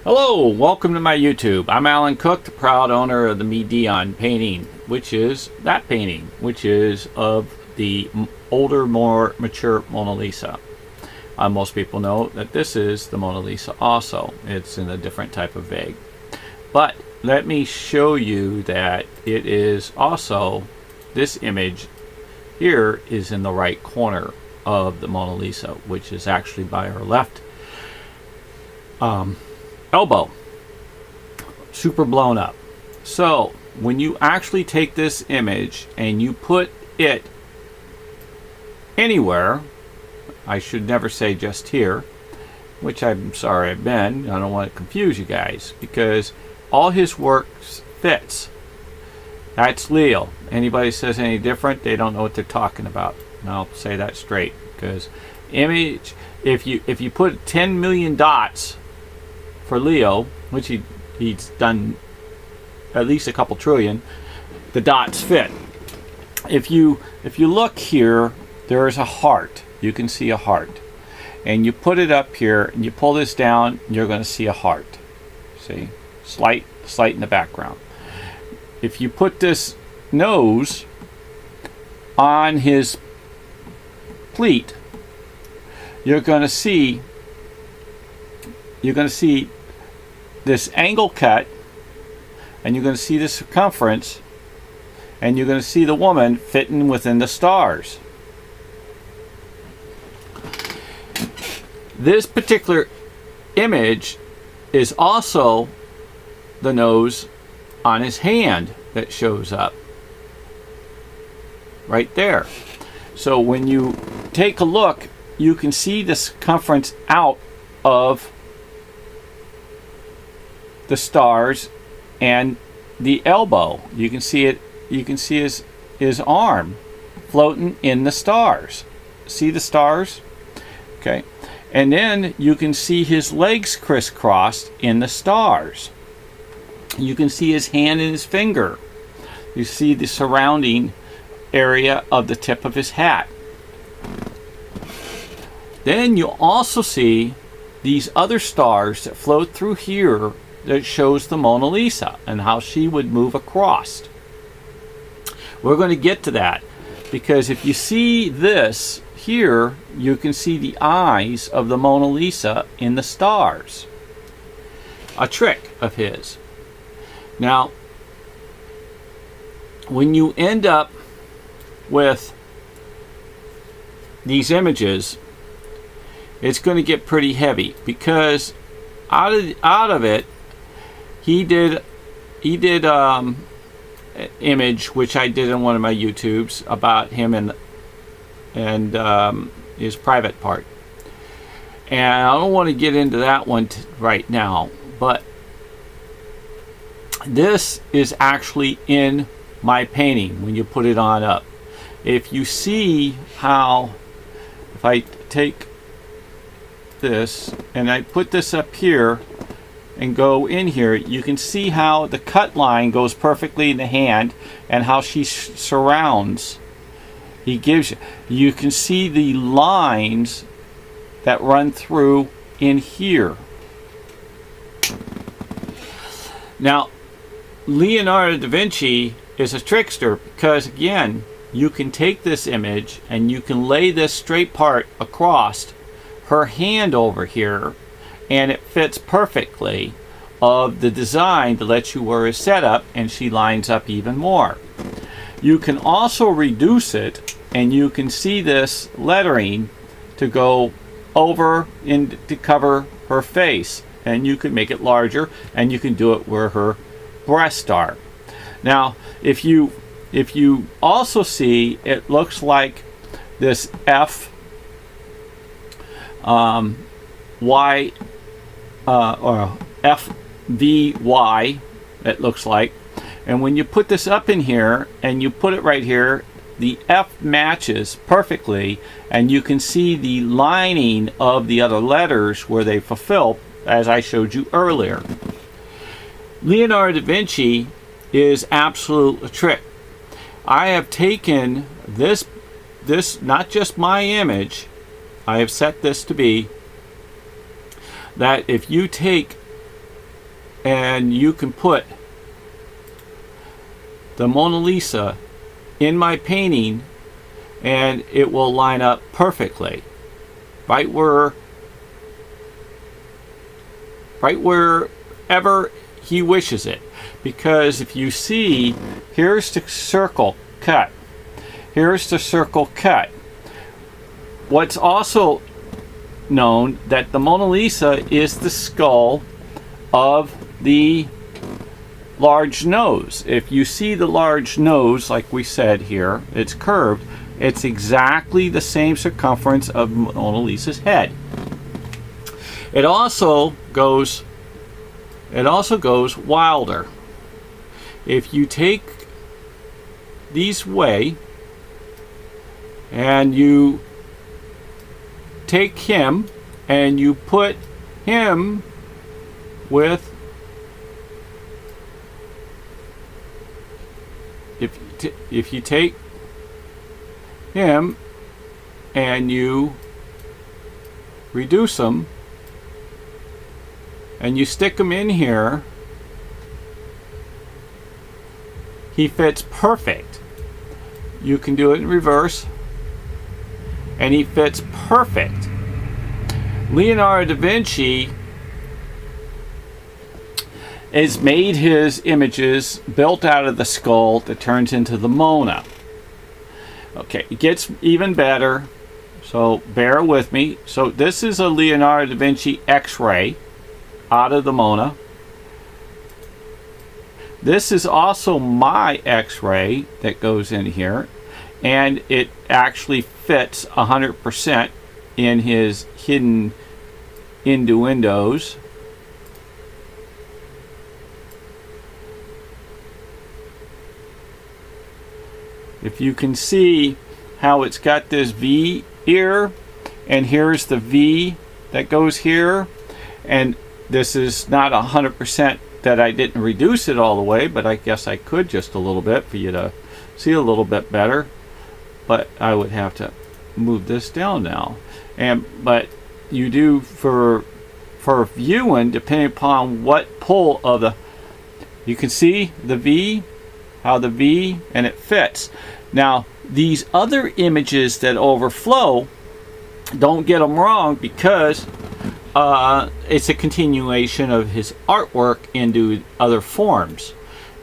Hello, welcome to my YouTube. I'm Alan Cook, the proud owner of the Midion painting, which is that painting, which is of the older, more mature Mona Lisa. Most people know that this is the Mona Lisa also. It's in a different type of vase. But let me show you that it is also, this image here is in the right corner of the Mona Lisa, which is actually by her left elbow, super blown up. So when you actually take this image and you put it anywhere, I should never say just here, which I'm sorry I've been, I don't want to confuse you guys, because all his work fits. That's Leo. Anybody says any different, they don't know what they're talking about. And I'll say that straight, because image, if you put 10 million dots for Leo, which he's done at least a couple trillion, the dots fit. If you look here, there is a heart. You can see a heart, and you put it up here and you pull this down, you're going to see a heart. See, slight in the background. If you put this nose on his pleat, you're going to see this angle cut, and you're going to see the circumference, and you're going to see the woman fitting within the stars. This particular image is also the nose on his hand that shows up right there. So when you take a look, you can see the circumference out of the stars and the elbow. You can see it. You can see his arm floating in the stars. See the stars? Okay. And then you can see his legs crisscrossed in the stars. You can see his hand and his finger. You see the surrounding area of the tip of his hat. Then you also see these other stars that float through here that shows the Mona Lisa and how she would move across. We're going to get to that, because if you see this here, you can see the eyes of the Mona Lisa in the stars. A trick of his. Now, when you end up with these images, it's going to get pretty heavy, because out of it, he did image, which I did in one of my YouTubes, about him and his private part. And I don't want to get into that one right now, but this is actually in my painting when you put it on up. If you see how, if I take this and I put this up here and go in here, you can see how the cut line goes perfectly in the hand and how she surrounds. He gives you can see the lines that run through in here. Now, Leonardo da Vinci is a trickster, because again, you can take this image and you can lay this straight part across her hand over here, and it fits perfectly of the design to let you wear a setup, and she lines up even more. You can also reduce it, and you can see this lettering to go over and to cover her face, and you can make it larger, and you can do it where her breasts are. Now, if you also see, it looks like this Y or FVY, it looks like. And when you put this up in here and you put it right here, the F matches perfectly, and you can see the lining of the other letters where they fulfill, as I showed you earlier. Leonardo da Vinci is absolute a trick. I have taken this, not just my image, I have set this to be that if you take and you can put the Mona Lisa in my painting and it will line up perfectly right wherever he wishes it. Because if you see, here's the circle cut. Here's the circle cut. What's also known that the Mona Lisa is the skull of the large nose. If you see the large nose, like we said here, it's curved. It's exactly the same circumference of Mona Lisa's head. It also goes wilder. If you take these away and you take him and you put him with, if you take him and you reduce him and you stick him in here, he fits perfect. You can do it in reverse and he fits perfect. Leonardo da Vinci has made his images built out of the skull that turns into the Mona. Okay, it gets even better, so bear with me. So this is a Leonardo da Vinci X-ray out of the Mona. This is also my X-ray that goes in here, and it actually fits 100% in his hidden innuendos. If you can see how it's got this V here, and here's the V that goes here, and this is not 100% that I didn't reduce it all the way, but I guess I could just a little bit for you to see a little bit better. But I would have to move this down now. But you do for viewing, depending upon what pull of the, you can see the V, how the V, and it fits. Now these other images that overflow, don't get them wrong, because it's a continuation of his artwork into other forms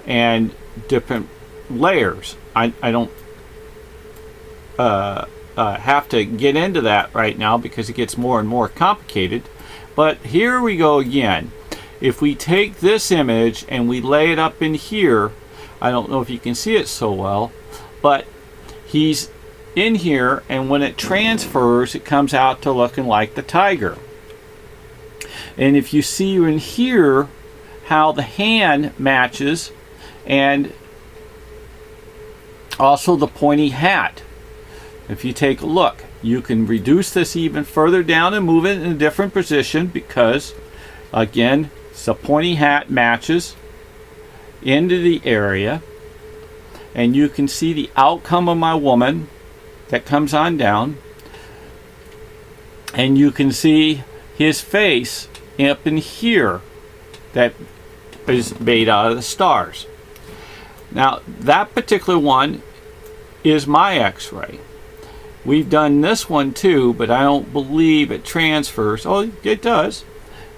and different layers. I don't have to get into that right now because it gets more and more complicated. But here we go again. If we take this image and we lay it up in here, I don't know if you can see it so well, but he's in here, and when it transfers, it comes out to looking like the tiger. And if you see in here how the hand matches, and also the pointy hat. If you take a look, you can reduce this even further down and move it in a different position, because again, the pointy hat matches into the area, and you can see the outcome of my woman that comes on down, and you can see his face up in here that is made out of the stars. Now that particular one is my X-ray. We've done this one too, but I don't believe it transfers. Oh, it does.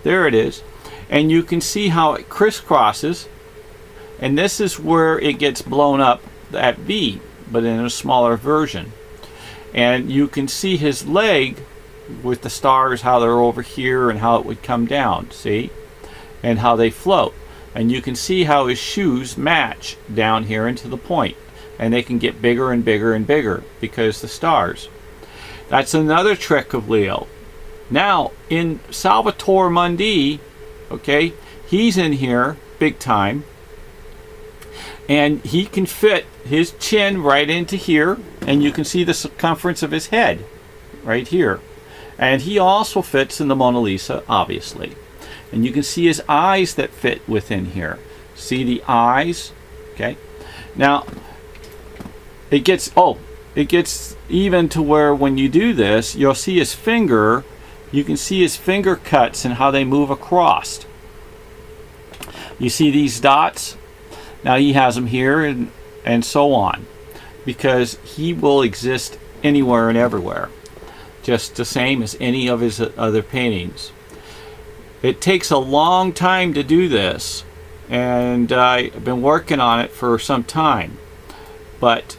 There it is. And you can see how it crisscrosses, and this is where it gets blown up at V, but in a smaller version. And you can see his leg with the stars, how they're over here and how it would come down, see? And how they float. And you can see how his shoes match down here into the point. And they can get bigger and bigger and bigger because the stars. That's another trick of Leo. Now, in Salvator Mundi, okay, he's in here big time. And he can fit his chin right into here, and you can see the circumference of his head right here. And he also fits in the Mona Lisa, obviously. And you can see his eyes that fit within here. See the eyes? Okay. Now, it gets even to where when you do this, you'll see his finger. You can see his finger cuts and how they move across. You see these dots? Now he has them here and so on, because he will exist anywhere and everywhere, just the same as any of his other paintings. It takes a long time to do this, and I've been working on it for some time. But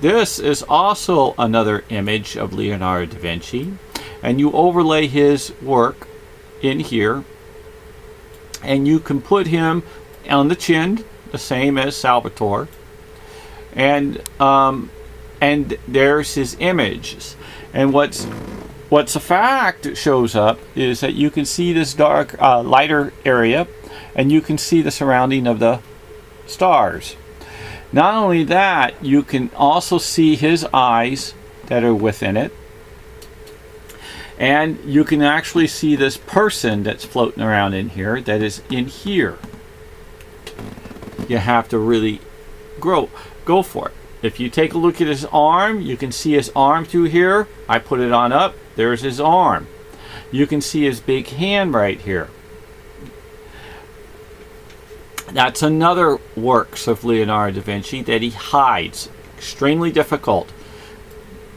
this is also another image of Leonardo da Vinci, and you overlay his work in here, and you can put him on the chin, the same as Salvatore, and there's his images. And what's a fact that shows up is that you can see this dark, lighter area, and you can see the surrounding of the stars. Not only that, you can also see his eyes that are within it, and you can actually see this person that's floating around in here that is in here. You have to really go for it. If you take a look at his arm, you can see his arm through here. I put it on up. There's his arm. You can see his big hand right here. That's another works of Leonardo da Vinci that he hides. Extremely difficult.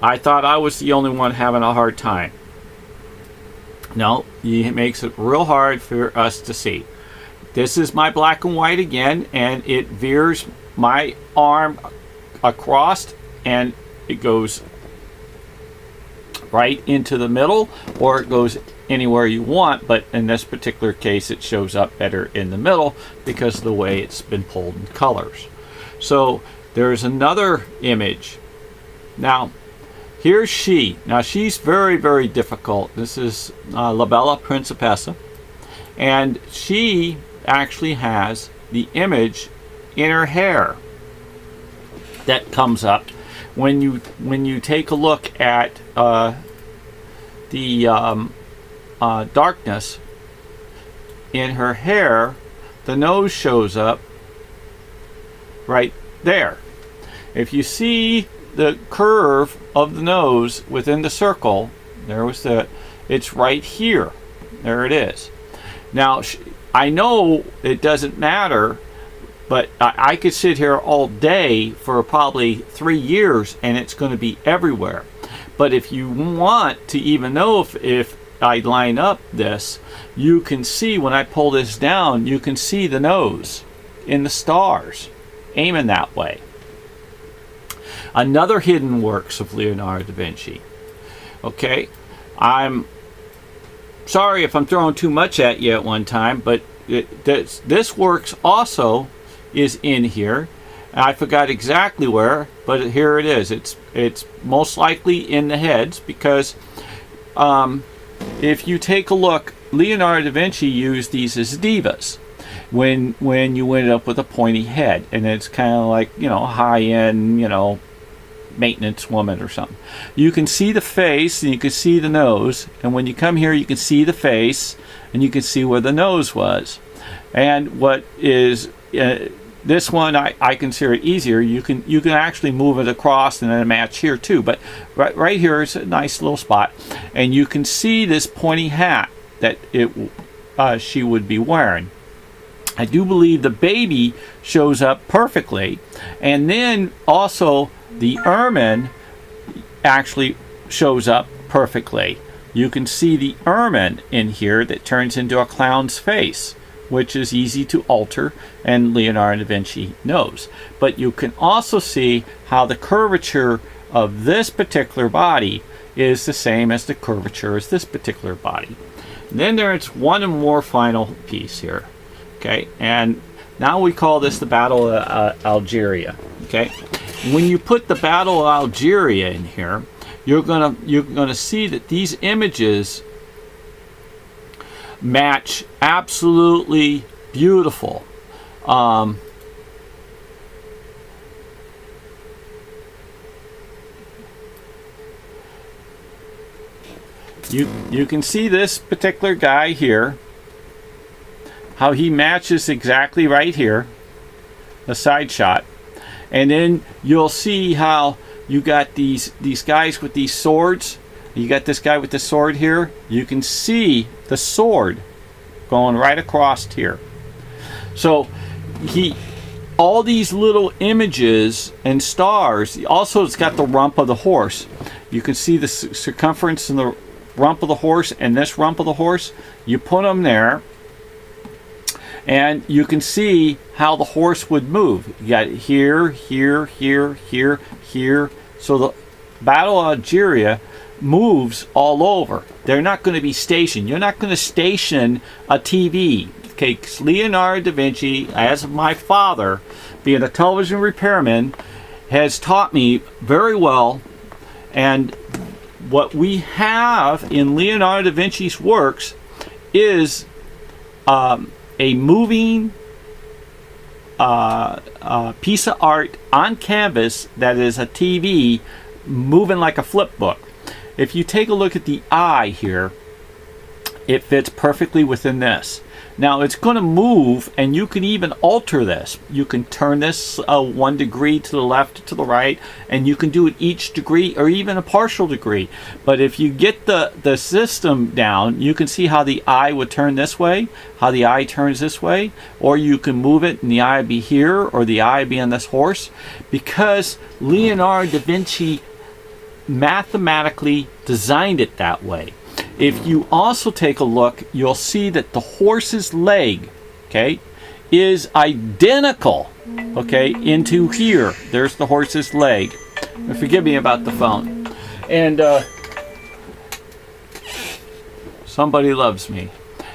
I thought I was the only one having a hard time. No, he makes it real hard for us to see. This is my black and white again, and it veers my arm across, and it goes right into the middle, or it goes anywhere you want, but in this particular case it shows up better in the middle because of the way it's been pulled in colors. So there's another image. Now here's she. Now she's very, very difficult. This is La Bella Principessa, and she actually has the image in her hair that comes up when you take a look at the darkness in her hair. The nose shows up right there. If you see the curve of the nose within the circle, it's right here. There it is. Now I know it doesn't matter, but I could sit here all day for probably 3 years and it's going to be everywhere. But if you want to even know if I line up this, you can see when I pull this down, you can see the nose in the stars aiming that way. Another hidden works of Leonardo da Vinci. Okay, I'm sorry if I'm throwing too much at you at one time, but this works also is in here. I forgot exactly where, but here it is. It's most likely in the heads, because if you take a look, Leonardo da Vinci used these as divas when you end up with a pointy head, and it's kind of like, you know, high-end, you know, maintenance woman or something. You can see the face and you can see the nose, and when you come here you can see the face and you can see where the nose was. And what is this one, I consider it easier. You can actually move it across and then match here too, but right here is a nice little spot, and you can see this pointy hat that she would be wearing. I do believe the baby shows up perfectly, and then also the ermine actually shows up perfectly. You can see the ermine in here that turns into a clown's face, which is easy to alter, and Leonardo da Vinci knows. But you can also see how the curvature of this particular body is the same as the curvature as this particular body. And then there's one more final piece here. Okay, and now we call this the Battle of Algeria. Okay, when you put the Battle of Algeria in here, you're gonna see that these images match absolutely beautiful. You can see this particular guy here, how he matches exactly right here, the side shot, and then you'll see how you got these guys with these swords. You got this guy with the sword here. You can see the sword going right across here. So all these little images and stars. Also, it's got the rump of the horse. You can see the circumference and the rump of the horse and this rump of the horse. You put them there, and you can see how the horse would move. You got here, here, here, here, here. So the Battle of Algeria moves all over. They're not going to be stationed. You're not going to station a TV. Okay, Leonardo da Vinci, as my father, being a television repairman, has taught me very well. And what we have in Leonardo da Vinci's works is a moving piece of art on canvas that is a TV moving like a flip book. If you take a look at the eye here, it fits perfectly within this. Now it's going to move, and you can even alter this. You can turn this 1 degree to the left, to the right, and you can do it each degree or even a partial degree. But if you get the system down, you can see how the eye would turn this way, how the eye turns this way, or you can move it and the eye be here or the eye be on this horse, because Leonardo da Vinci mathematically designed it that way. If you also take a look, you'll see that the horse's leg, okay, is identical, okay, into here. There's the horse's leg. Forgive me about the phone. And somebody loves me.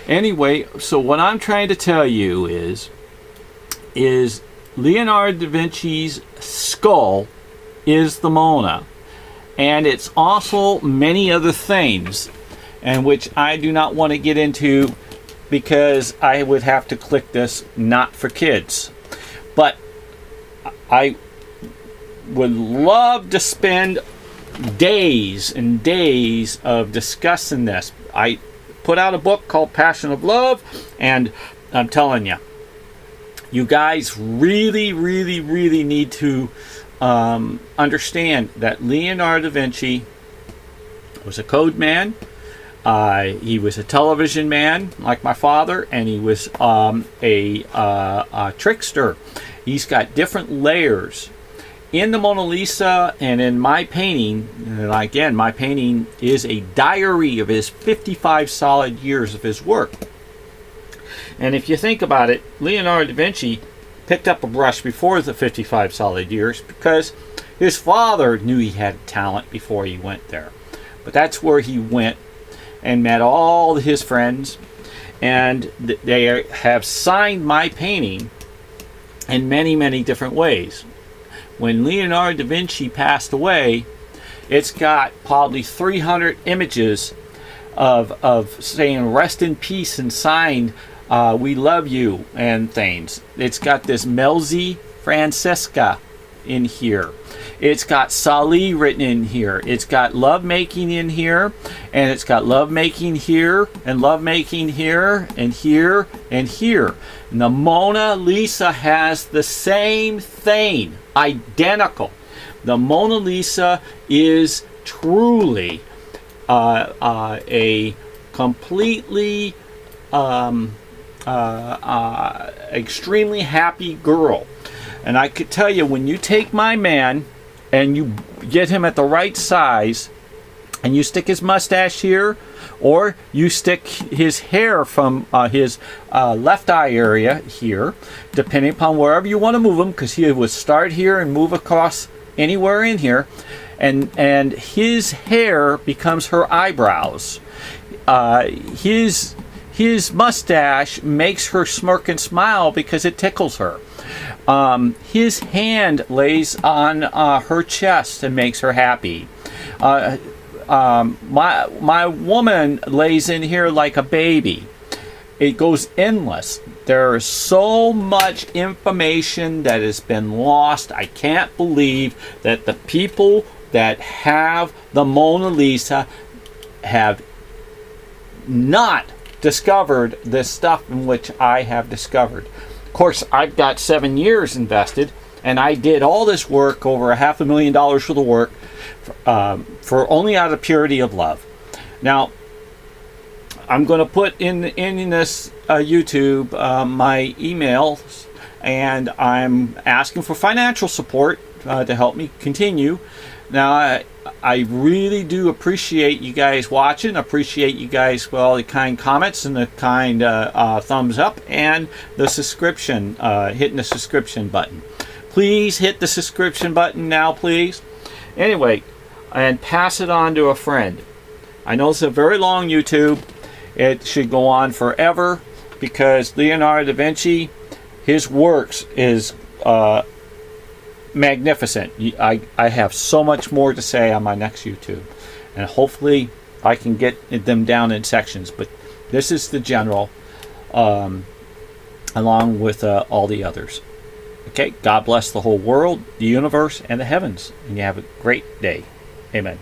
Anyway, so what I'm trying to tell you is Leonardo da Vinci's skull is the Mona. And it's also many other things, and which I do not want to get into because I would have to click this not for kids. But I would love to spend days and days of discussing this. I put out a book called Passion of Love, and I'm telling you, you guys really, really, really need to understand that Leonardo da Vinci was a code man. He was a television man, like my father, and he was a trickster. He's got different layers. In the Mona Lisa and in my painting, and again, my painting is a diary of his 55 solid years of his work. And if you think about it, Leonardo da Vinci picked up a brush before the 55 solid years because his father knew he had talent before he went there. But that's where he went and met all his friends, and they have signed my painting in many, many different ways. When Leonardo da Vinci passed away, it's got probably 300 images of saying rest in peace and signed we love you and things. It's got this Melzi Francesca in here. It's got Sali written in here. It's got love making in here, and it's got love making here, and love making here, and here, and here. And the Mona Lisa has the same thing, identical. The Mona Lisa is truly a completely extremely happy girl. And I could tell you, when you take my man and you get him at the right size, and you stick his mustache here, or you stick his hair from his left eye area here, depending upon wherever you want to move him, because he would start here and move across anywhere in here, and his hair becomes her eyebrows. His mustache makes her smirk and smile because it tickles her. His hand lays on her chest and makes her happy. My woman lays in here like a baby. It goes endless. There is so much information that has been lost. I can't believe that the people that have the Mona Lisa have not discovered this stuff in which I have discovered. Of course, I've got 7 years invested, and I did all this work, over $500,000 worth of work, for only out of purity of love. Now, I'm going to put in this YouTube my emails, and I'm asking for financial support to help me continue. Now, I really do appreciate you guys watching. Appreciate you guys for all the kind comments and the kind thumbs up and the subscription, hitting the subscription button. Please hit the subscription button now, please. Anyway, and pass it on to a friend. I know it's a very long YouTube. It should go on forever because Leonardo da Vinci, his works is magnificent. I have so much more to say on my next YouTube, and hopefully I can get them down in sections, but this is the general along with all the others. Okay, God bless the whole world, the universe, and the heavens, and you have a great day. Amen.